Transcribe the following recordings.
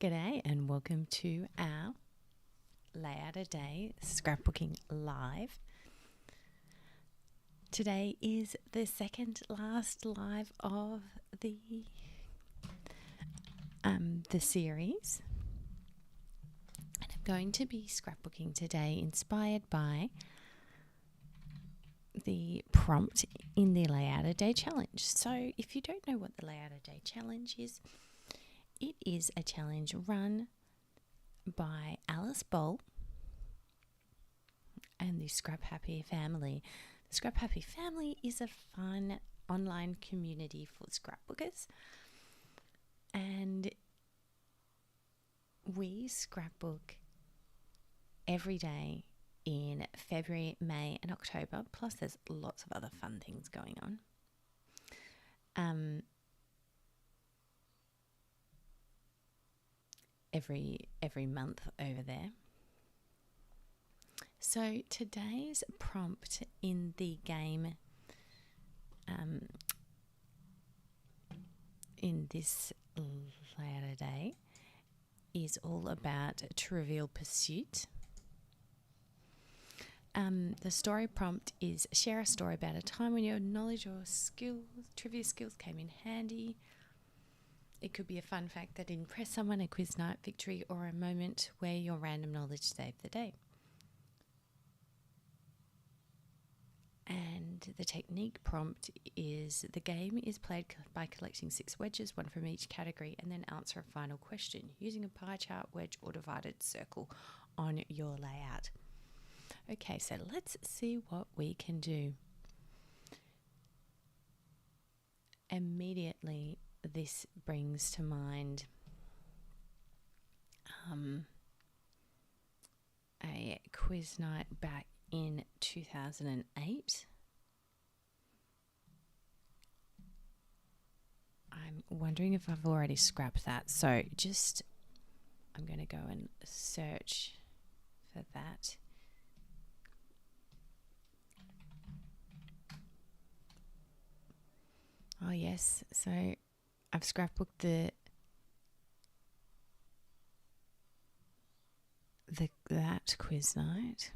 G'day and welcome to our Layout a Day Scrapbooking Live. Today is the second last live of the series. And I'm going to be scrapbooking today inspired by the prompt in the Layout a Day Challenge. So if you don't know what the Layout a Day Challenge is, it is a challenge run by Alice Boll and the Scrap Happy family. The Scrap Happy family is a fun online community for scrapbookers, and we scrapbook every day in February, May and October, plus there's lots of other fun things going on. Every month over there. So today's prompt in the game, in this Layout a Day, is all about Trivial Pursuit. The story prompt is: share a story about a time when your knowledge or trivia skills came in handy. It could be a fun fact that impressed someone, a quiz night victory, or a moment where your random knowledge saved the day. And the technique prompt is: the game is played by collecting 6 wedges, 1 from each category, and then answer a final question using a pie chart, wedge, or divided circle on your layout. Okay, so let's see what we can do. Immediately, this brings to mind a quiz night back in 2008. I'm wondering if I've already scrapped that. So I'm going to go and search for that. Oh yes, so I've scrapbooked that quiz night.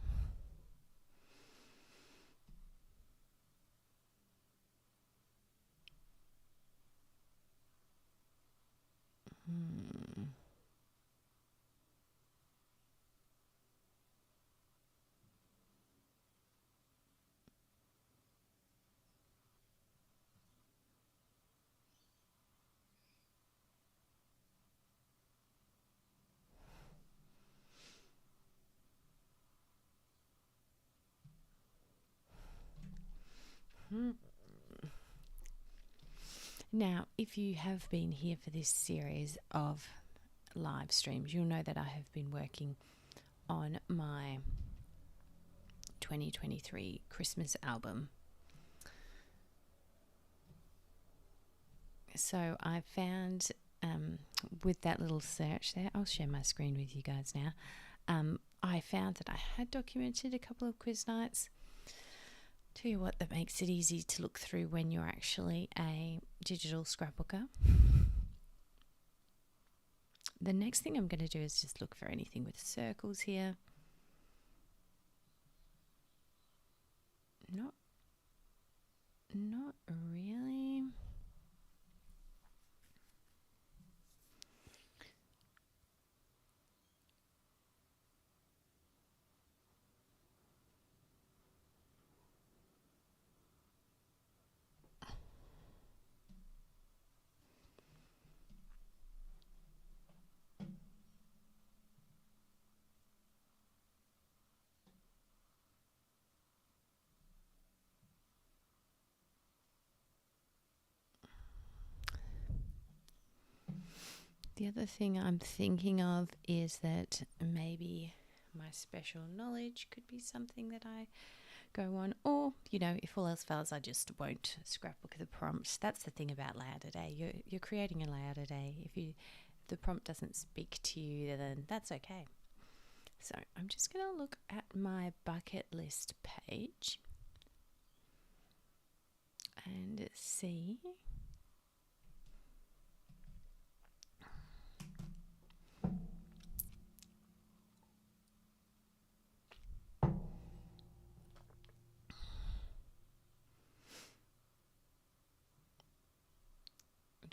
Now, if you have been here for this series of live streams, you'll know that I have been working on my 2023 Christmas album. So I found, with that little search there, I'll share my screen with you guys now. I found that I had documented a couple of quiz nights. Tell you what, that makes it easy to look through when you're actually a digital scrapbooker. The next thing I'm going to do is just look for anything with circles here. Not really. The other thing I'm thinking of is that maybe my special knowledge could be something that I go on, or, if all else fails, I just won't scrapbook the prompts. That's the thing about Layout a Day. You're creating a Layout a Day. If the prompt doesn't speak to you, then that's okay. So I'm just going to look at my bucket list page and see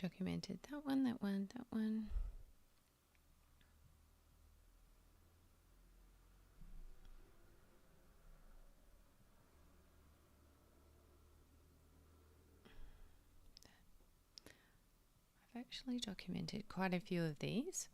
documented that one, that one, that one. I've actually documented quite a few of these.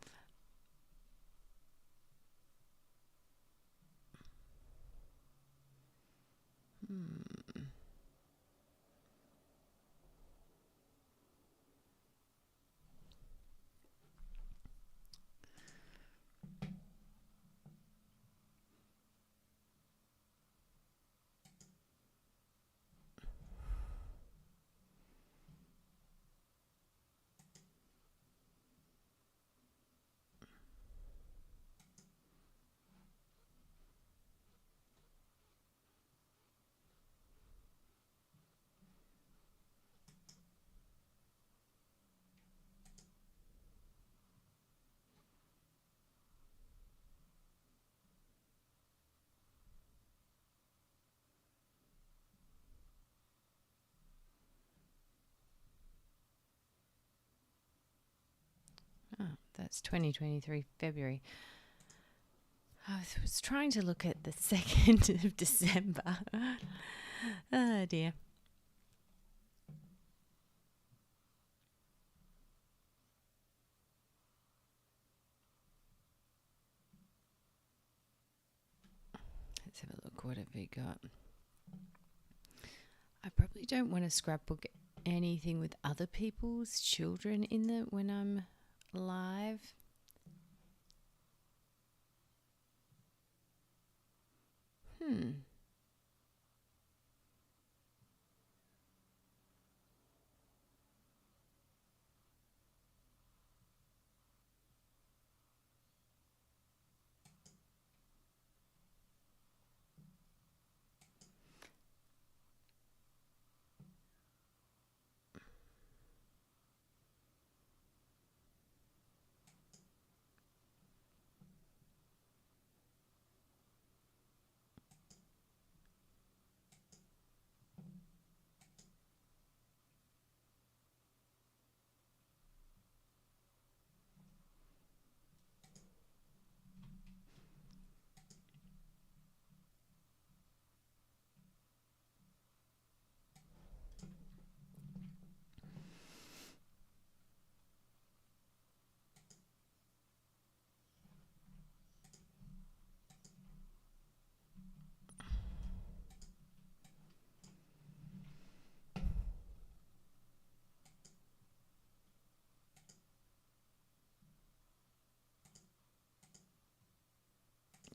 Oh, that's 2023 February. I was trying to look at the 2nd of December. Oh dear. Let's have a look. What have we got? I probably don't want to scrapbook anything with other people's children in it when I'm live.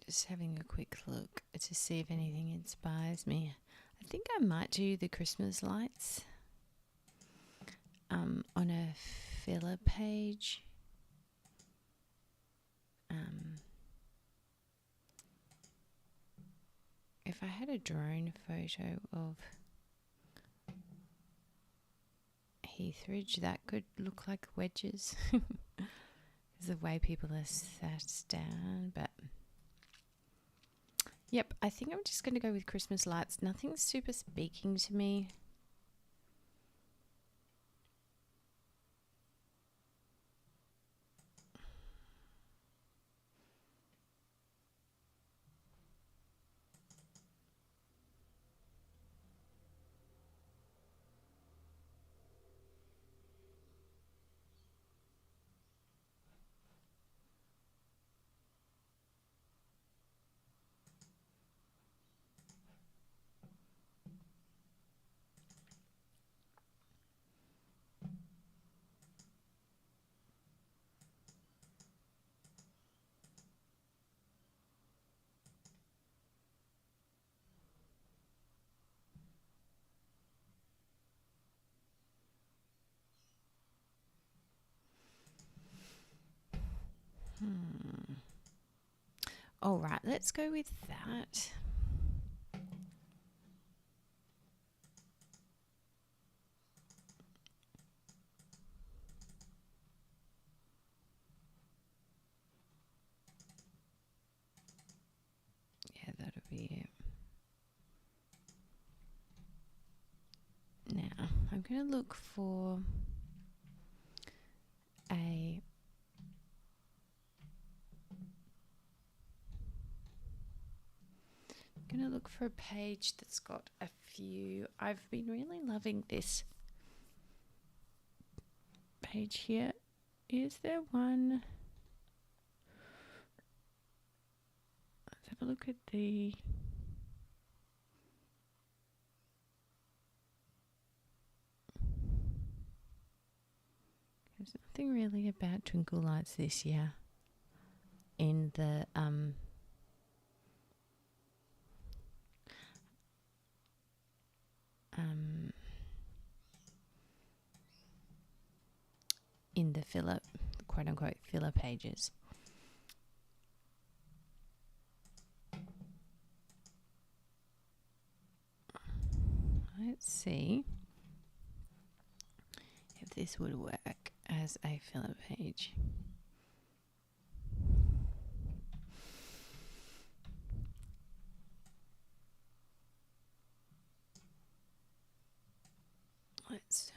Just having a quick look to see if anything inspires me. I think I might do the Christmas lights on a filler page. If I had a drone photo of Heathridge, that could look like wedges. The way people are sat down, but yep, I think I'm just going to go with Christmas lights. Nothing's super speaking to me. All right, let's go with that. Yeah, that'll be it. Now, I'm going to look for I'm going to look for a page that's got a few. I've been really loving this page here. Is there one? Let's have a look at the... There's nothing really about Twinkle Lights this year in the in the filler, quote unquote, filler pages. Let's see if this would work as a filler page. Let's...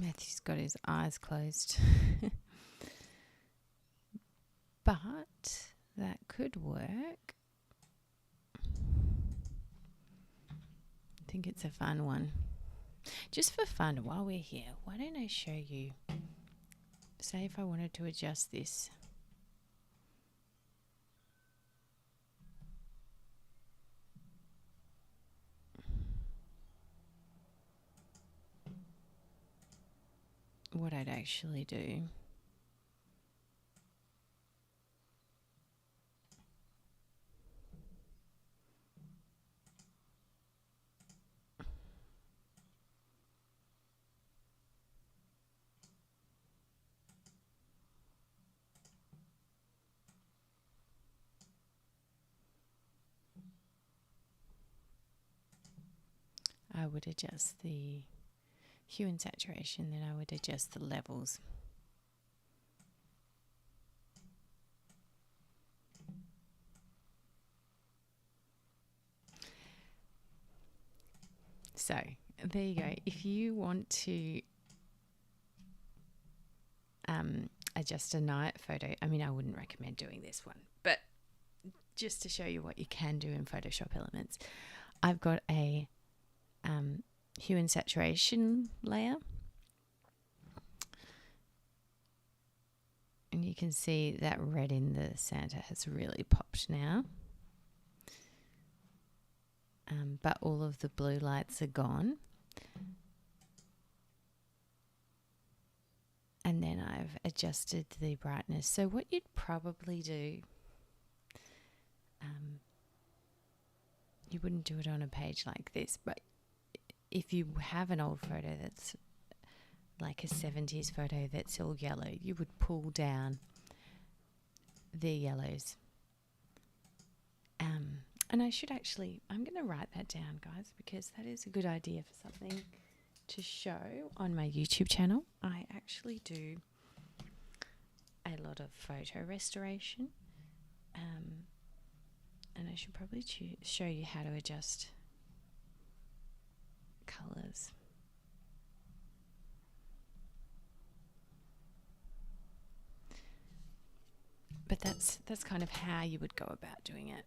Matthew's got his eyes closed. But that could work. I think it's a fun one. Just for fun, while we're here, why don't I show you, say if I wanted to adjust this. What I'd actually do. I would adjust the hue and saturation, then I would adjust the levels. So there you go. If you want to adjust a night photo, I mean, I wouldn't recommend doing this one, but just to show you what you can do in Photoshop Elements, I've got a hue and saturation layer, and you can see that red in the Santa has really popped now, but all of the blue lights are gone. And then I've adjusted the brightness. So what you'd probably do, you wouldn't do it on a page like this, but if you have an old photo that's like a 70s photo that's all yellow, you would pull down the yellows. And I should actually, I'm going to write that down, guys, because that is a good idea for something to show on my YouTube channel. I actually do a lot of photo restoration, and I should probably show you how to adjust colours. But that's kind of how you would go about doing it.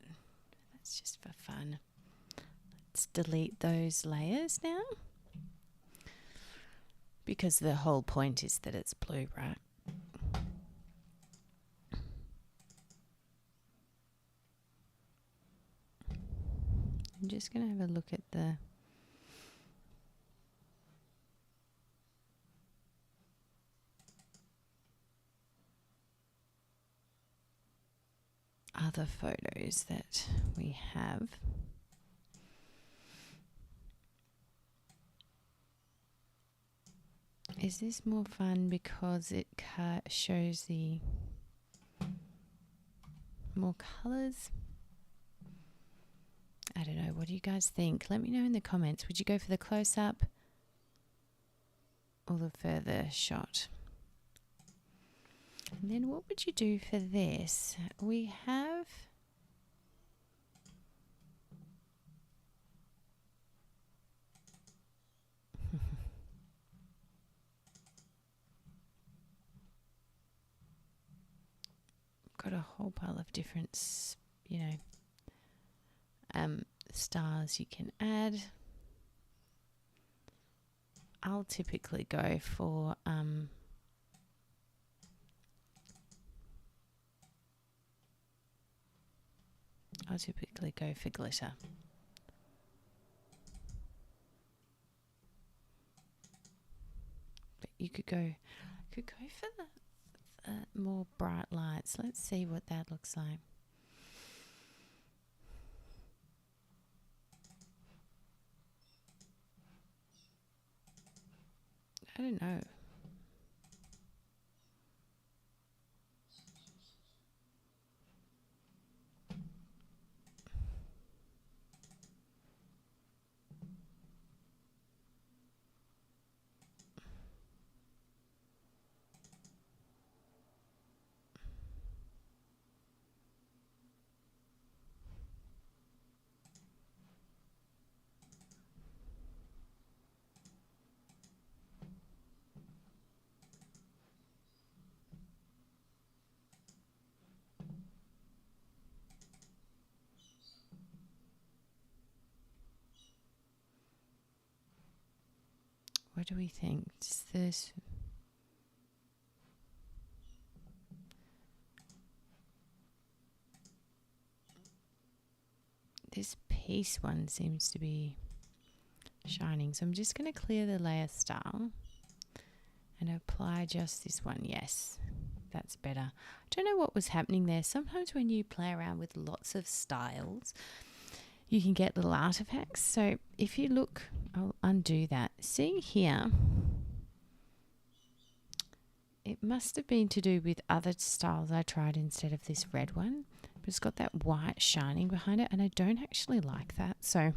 That's just for fun. Let's delete those layers now, because the whole point is that it's blue, right? I'm just going to have a look at the other photos that we have. Is this more fun because it shows the more colours? I don't know. What do you guys think? Let me know in the comments. Would you go for the close-up or the further shot? And then what would you do for this? We have... got a whole pile of different, stars you can add. I'll typically go for glitter. But you could go for the more bright lights. Let's see what that looks like. I don't know. What do we think? This piece one seems to be shining. So I'm just going to clear the layer style and apply just this one. Yes, that's better. I don't know what was happening there. Sometimes when you play around with lots of styles, you can get little artifacts. So if you look, I'll undo that. See here, it must have been to do with other styles I tried instead of this red one. But it's got that white shining behind it, and I don't actually like that. So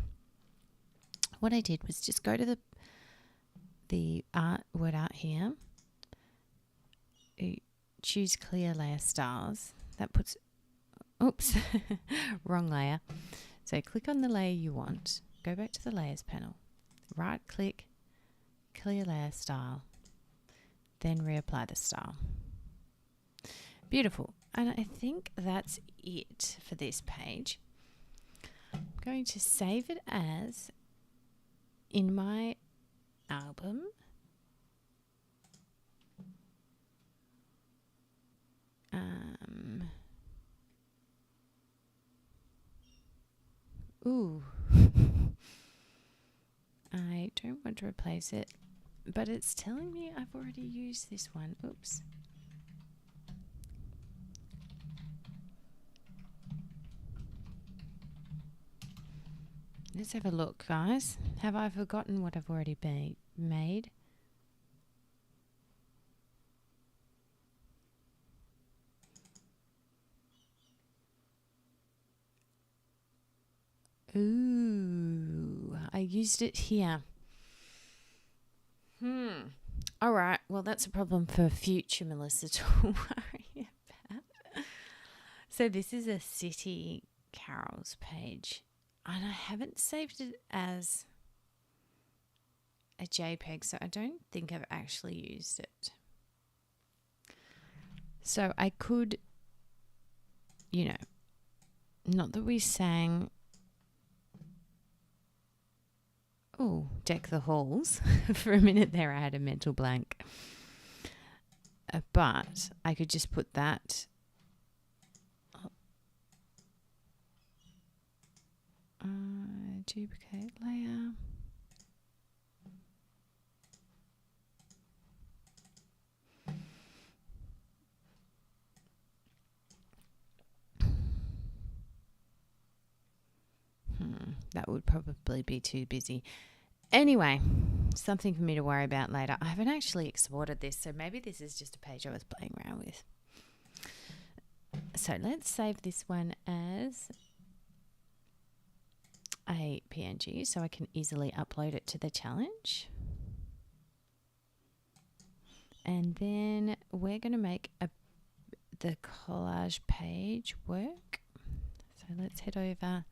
what I did was just go to the word art here, choose clear layer styles. That puts, oops, wrong layer. So click on the layer you want, go back to the layers panel, right click, clear layer style, then reapply the style. Beautiful. And I think that's it for this page. I'm going to save it as in my album. Ooh. I don't want to replace it, but it's telling me I've already used this one. Oops. Let's have a look, guys. Have I forgotten what I've already made? Ooh, I used it here. All right. Well, that's a problem for future Melissa to worry about. So this is a City Carols page, and I haven't saved it as a JPEG, so I don't think I've actually used it. So I could, not that we sang, Deck the Halls. For a minute there, I had a mental blank. But I could just put that. Duplicate layer. That would probably be too busy. Anyway, something for me to worry about later. I haven't actually exported this, so maybe this is just a page I was playing around with. So let's save this one as a PNG so I can easily upload it to the challenge. And then we're going to make the collage page work. So let's head over.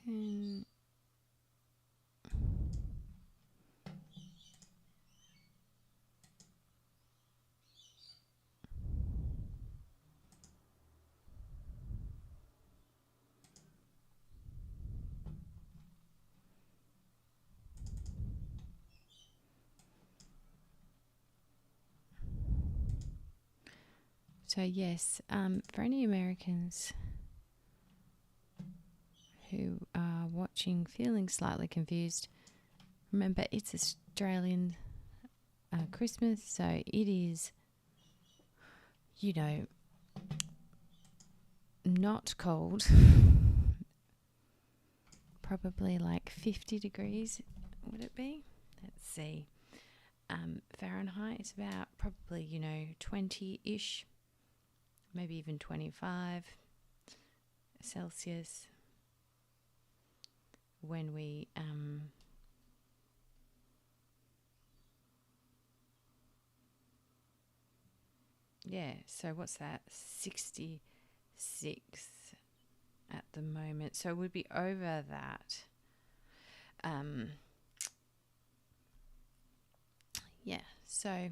can... So yes, for any Americans who are watching feeling slightly confused, remember it's Australian Christmas, so it is, you know, not cold. Probably like 50 degrees, would it be? Let's see. Fahrenheit, it's about probably, 20-ish, maybe even 25 Celsius when we so what's that, 66 at the moment, so we'd be over that. So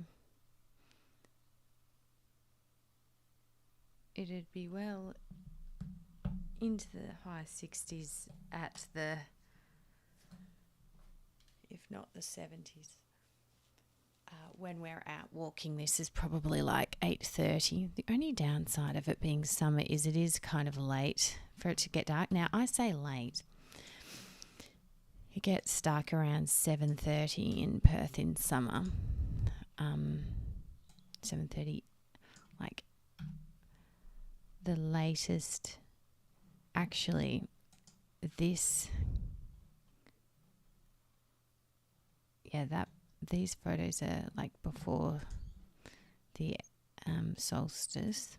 it'd be well into the high 60s at the, if not the 70s. When we're out walking, this is probably like 8:30. The only downside of it being summer is it is kind of late for it to get dark. Now, I say late. It gets dark around 7:30 in Perth in summer. 7:30, like the latest. Actually, these photos are like before the solstice.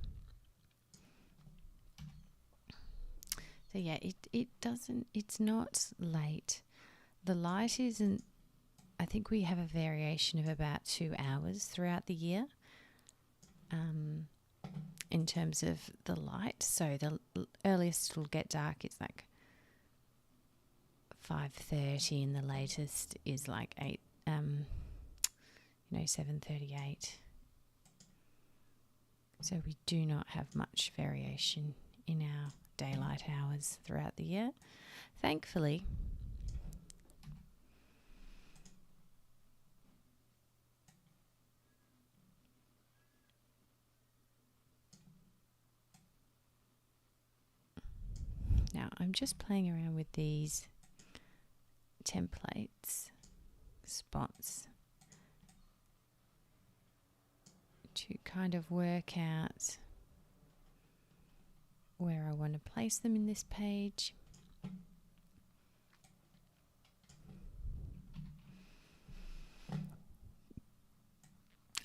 So yeah, it's not late. The light isn't, I think we have a variation of about 2 hours throughout the year in terms of the light. So the earliest it'll get dark is like 5:30 and the latest is like 7:38. So we do not have much variation in our daylight hours throughout the year, thankfully. Now I'm just playing around with these templates, spots, to kind of work out where I want to place them in this page.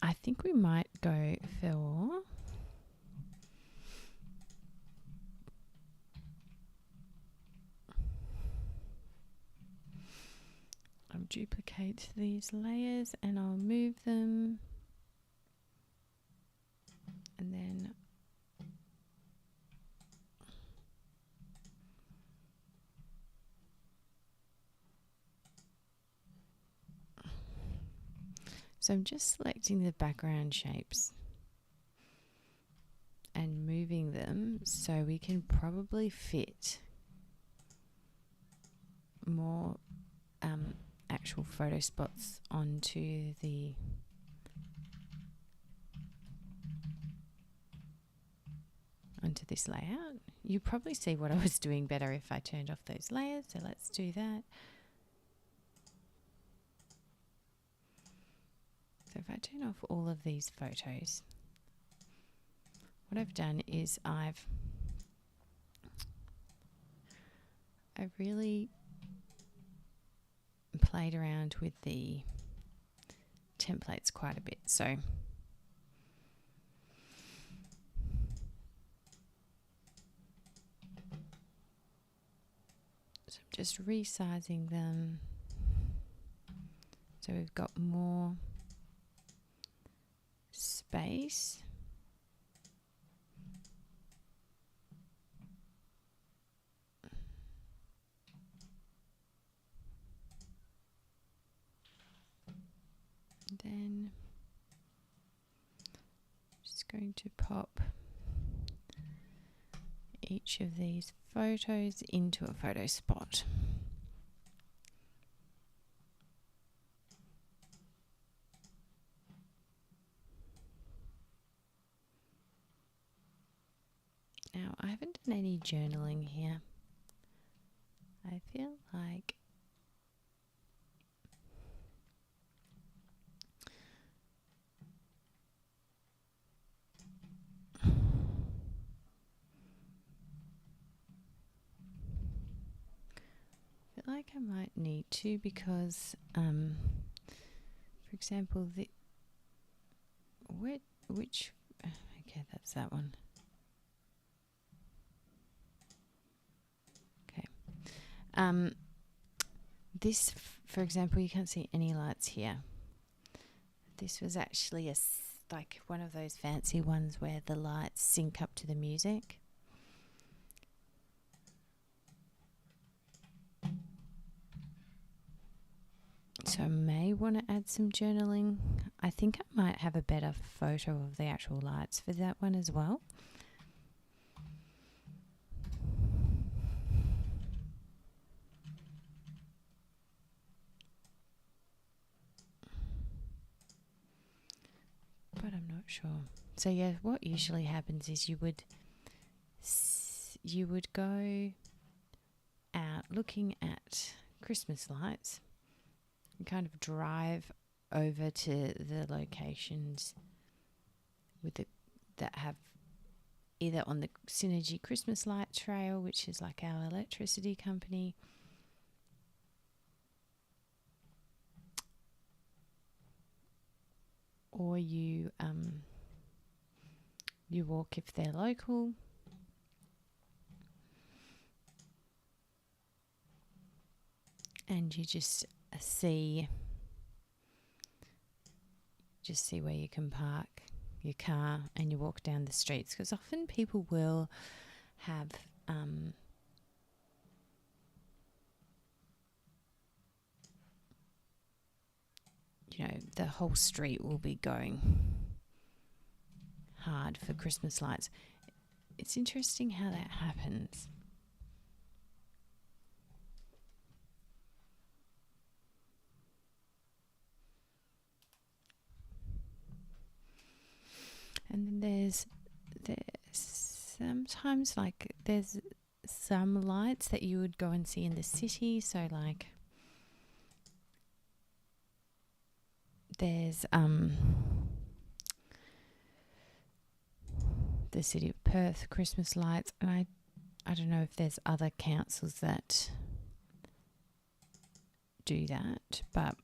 I think we might go for I'll duplicate these layers and I'll move them, and then so I'm just selecting the background shapes and moving them so we can probably fit more actual photo spots onto this layout. You probably see what I was doing better if I turned off those layers, so let's do that. So if I turn off all of these photos, what I've done is I've really played around with the templates quite a bit. So I'm just resizing them so we've got more space. going to pop each of these photos into a photo spot. Now, I haven't done any journaling here. I feel like I might need to, because for example, okay, that's that one. Okay. This, for example, you can't see any lights here. This was actually like one of those fancy ones where the lights sync up to the music. So I may want to add some journaling. I think I might have a better photo of the actual lights for that one as well. But I'm not sure. So yeah, what usually happens is you would go out looking at Christmas lights and kind of drive over to the locations that have either on the Synergy Christmas Light Trail, which is like our electricity company, or you walk if they're local. And you just see where you can park your car and you walk down the streets, because often people will have the whole street will be going hard for Christmas lights. It's interesting how that happens. And then there's sometimes, like, there's some lights that you would go and see in the city. So like there's the City of Perth Christmas lights, and I don't know if there's other councils that do that, but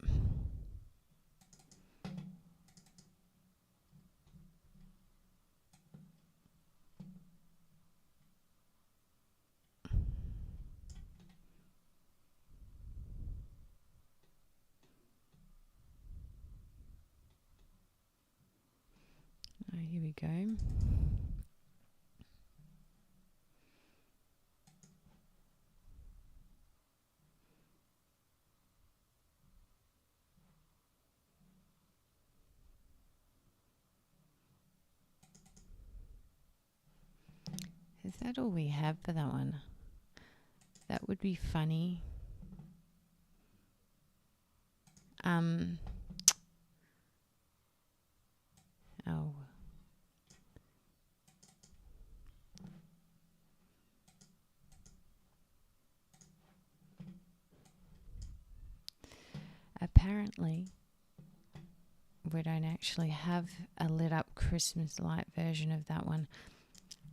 here we go. Is that all we have for that one? That would be funny. Oh. Apparently, we don't actually have a lit up Christmas light version of that one.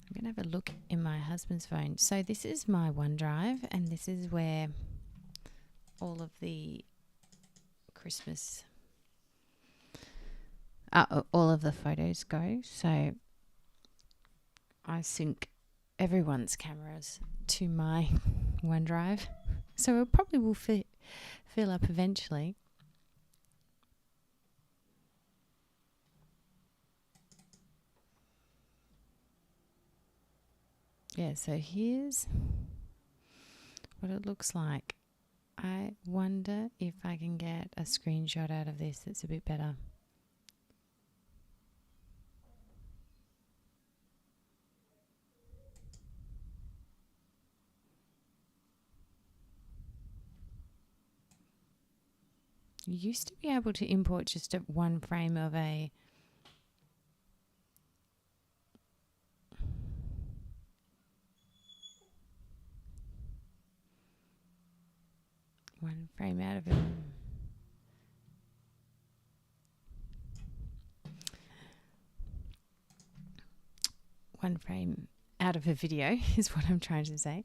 I'm going to have a look in my husband's phone. So this is my OneDrive, and this is where all of the Christmas, all of the photos go. So I sync everyone's cameras to my OneDrive. So it probably will fill up eventually. Yeah, so here's what it looks like. I wonder if I can get a screenshot out of this that's a bit better. You used to be able to import just one frame of one frame out of it. One frame out of a video is what I'm trying to say.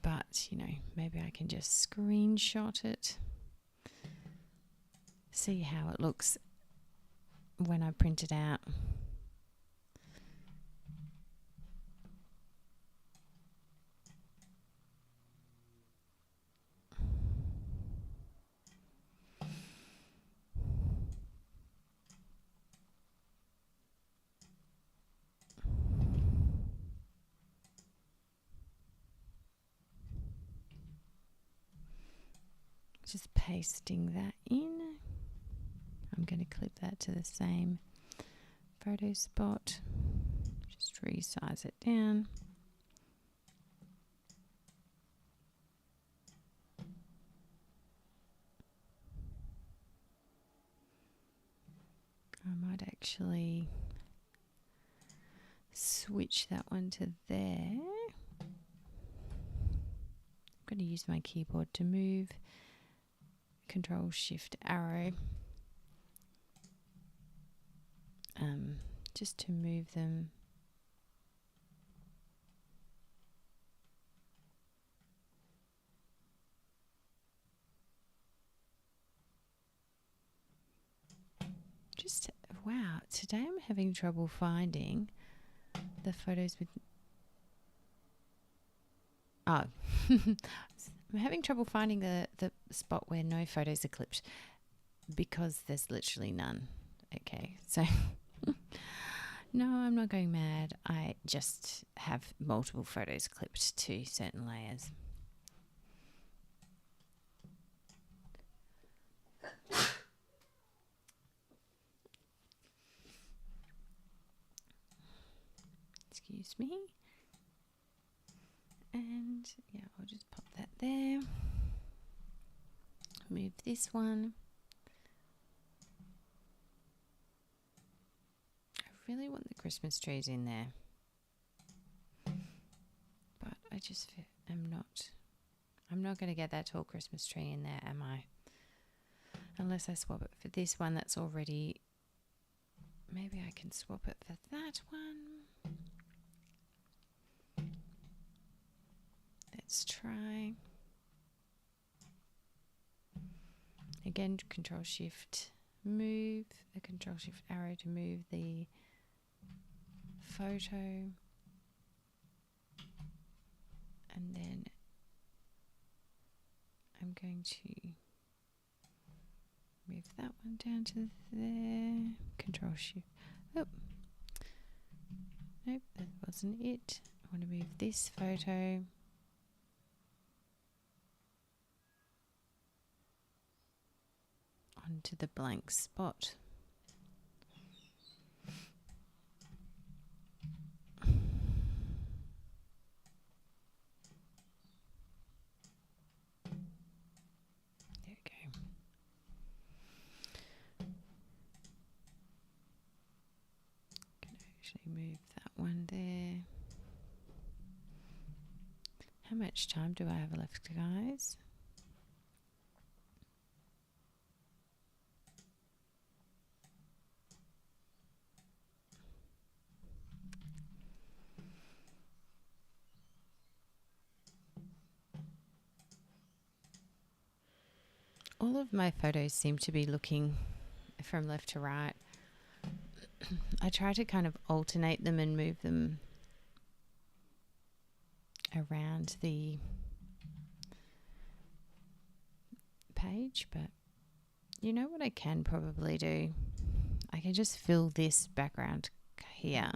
But, maybe I can just screenshot it. See how it looks when I print it out. Just pasting that in. I'm going to clip that to the same photo spot. Just resize it down. I might actually switch that one to there. I'm going to use my keyboard to move. Control Shift arrow. Just to move them. Wow, today I'm having trouble finding the photos with... Oh, I'm having trouble finding the spot where no photos are clipped because there's literally none. Okay, so no, I'm not going mad. I just have multiple photos clipped to certain layers. Excuse me. And yeah, I'll just pop that there. Move this one. I really want the Christmas trees in there, but I just am not. I'm not going to get that tall Christmas tree in there, am I? Unless I swap it for this one that's already... Maybe I can swap it for that one. Let's try. Again, Control Shift move, the Control Shift arrow to move the photo. And then I'm going to move that one down to there. Control Shift. Oh, nope, that wasn't it. I want to move this photo. Onto the blank spot. There we go. Can actually move that one there. How much time do I have left, guys? All of my photos seem to be looking from left to right. I try to kind of alternate them and move them around the page, but you know what I can probably do? I can just fill this background here.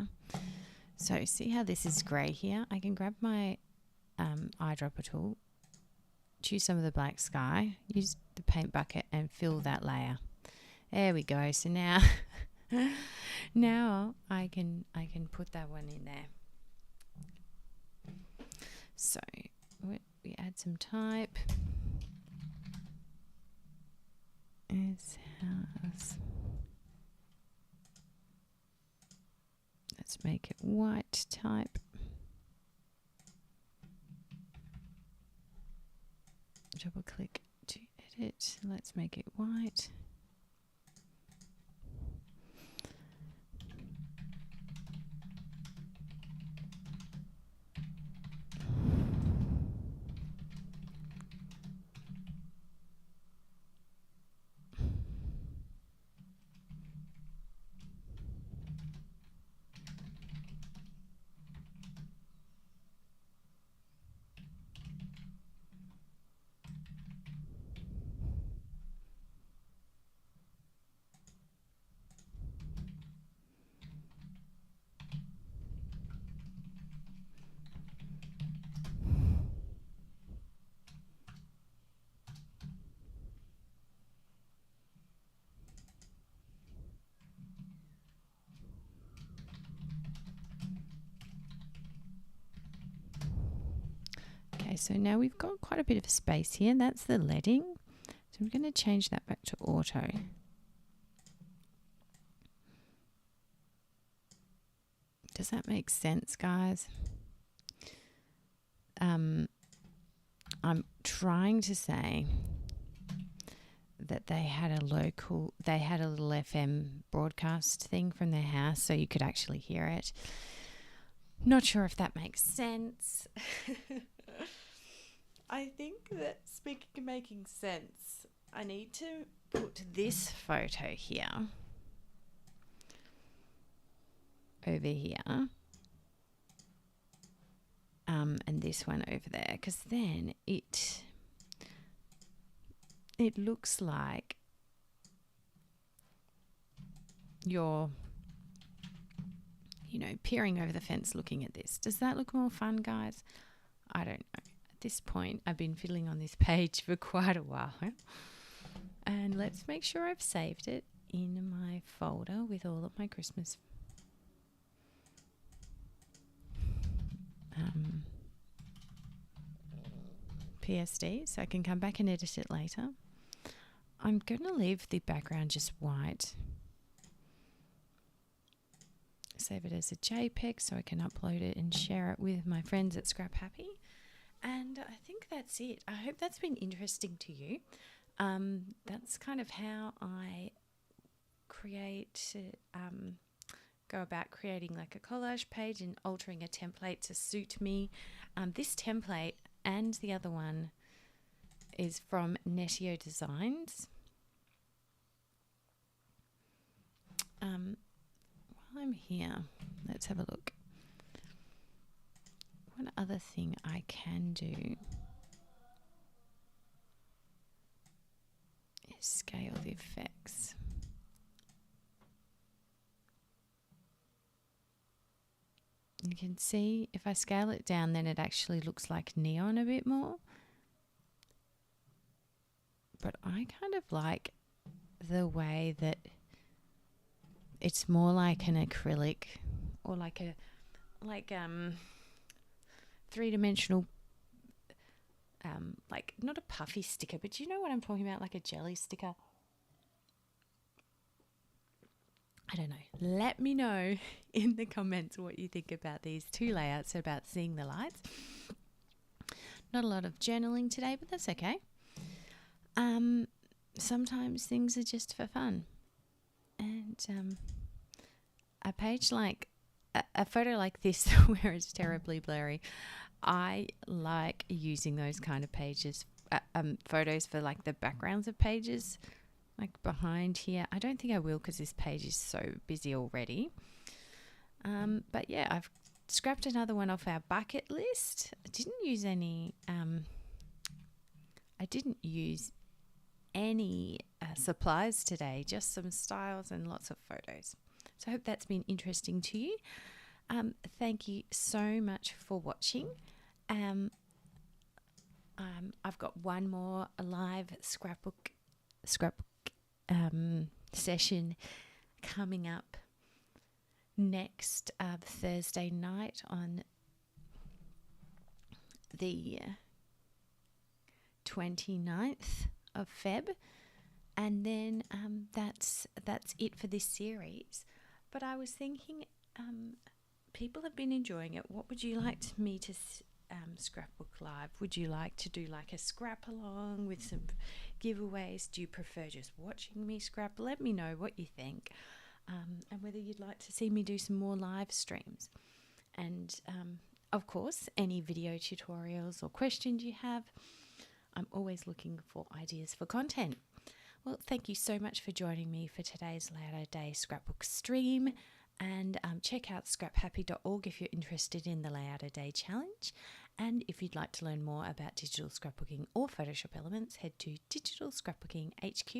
So see how this is grey here? I can grab my eyedropper tool, choose some of the black sky, use the paint bucket and fill that layer. There we go. So now now I can put that one in there. So we add some type. double click to edit. Let's make it white. Okay, so now we've got quite a bit of space here. That's the leading. So I'm going to change that back to auto. Does that make sense, guys? I'm trying to say that they had a little FM broadcast thing from their house so you could actually hear it. Not sure if that makes sense. I think that, speaking of making sense, I need to put this photo here over here and this one over there, because then it looks like you're, you know, peering over the fence looking at this. Does that look more fun, guys? I don't know. At this point, I've been fiddling on this page for quite a while. And let's make sure I've saved it in my folder with all of my Christmas PSD, so I can come back and edit it later. I'm going to leave the background just white. Save it as a JPEG so I can upload it and share it with my friends at Scrap Happy. And I think that's it. I hope that's been interesting to you. That's kind of how I go about creating like a collage page and altering a template to suit me. This template and the other one is from Netio Designs. While I'm here, let's have a look. One other thing I can do is scale the effects. You can see if I scale it down, then it actually looks like neon a bit more. But I kind of like the way that it's more like an acrylic or like three-dimensional, like not a puffy sticker, but you know what I'm talking about, like a jelly sticker. I don't know. Let me know in the comments what you think about these two layouts, about seeing the lights. Not a lot of journaling today, but that's okay. Sometimes things are just for fun. And a page like, a photo like this where it's terribly blurry, I like using those kind of pages, photos for like the backgrounds of pages. Like behind here, I don't think I will because this page is so busy already. But yeah, I've scrapped another one off our bucket list. I didn't use any supplies today, just some styles and lots of photos. So I hope that's been interesting to you. Thank you so much for watching. I've got one more live scrapbook session coming up next Thursday night on the 29th of Feb, and then that's it for this series. But I was thinking, people have been enjoying it. What would you like me to Scrapbook Live? Would you like to do like a scrap along with some giveaways? Do you prefer just watching me scrap? Let me know what you think, and whether you'd like to see me do some more live streams. And of course, any video tutorials or questions you have, I'm always looking for ideas for content. Well, thank you so much for joining me for today's Layout Day scrapbook stream. And check out scraphappy.org if you're interested in the Layout Day challenge. And if you'd like to learn more about digital scrapbooking or Photoshop elements, head to Digital Scrapbooking HQ